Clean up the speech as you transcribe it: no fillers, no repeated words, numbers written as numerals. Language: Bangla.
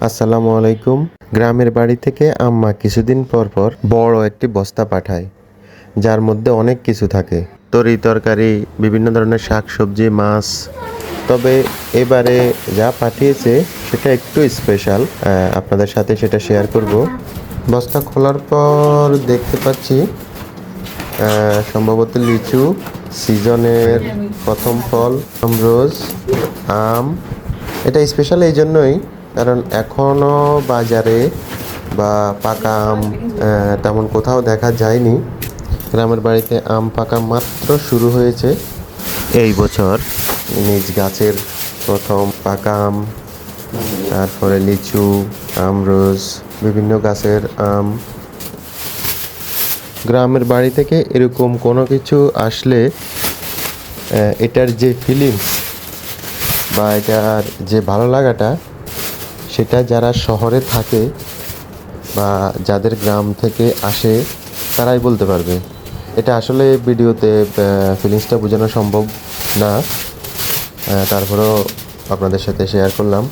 আসসালামু আলাইকুম। গ্রামের বাড়ি থেকে আম্মা কিছুদিন পর পর বড় একটি বস্তা পাঠায়, যার মধ্যে অনেক কিছু থাকে। তরি তরকারি, বিভিন্ন ধরনের শাকসবজি, মাছ। তবে এবারে যা পাঠিয়েছে সেটা একটু স্পেশাল, আপনাদের সাথে সেটা শেয়ার করব। বস্তা খোলার পর দেখতে পাচ্ছি সম্ভবত লিচু, সিজনের প্রথম ফল, আমরোজ, আম। এটা স্পেশাল এই জন্যই কারণ এখনও বাজারে বা পাকা আম তেমন কোথাও দেখা যায়নি। গ্রামের বাড়িতে আম পাকা মাত্র শুরু হয়েছে এই বছর। নিজ গাছের প্রথম পাকা আম, তারপরে লিচু, আমরোজ, বিভিন্ন গাছের আম। গ্রামের বাড়ি থেকে এরকম কোনো কিছু আসলে এটার যে ফিলিংস বা এটার যে ভালো লাগাটা, সেটা যারা শহরে থাকে বা যাদের গ্রাম থেকে আসে তারাই বলতে পারবে। এটা আসলে ভিডিওতে ফিলিংসটা বোঝানো সম্ভব না, তারপরেও আপনাদের সাথে শেয়ার করলাম।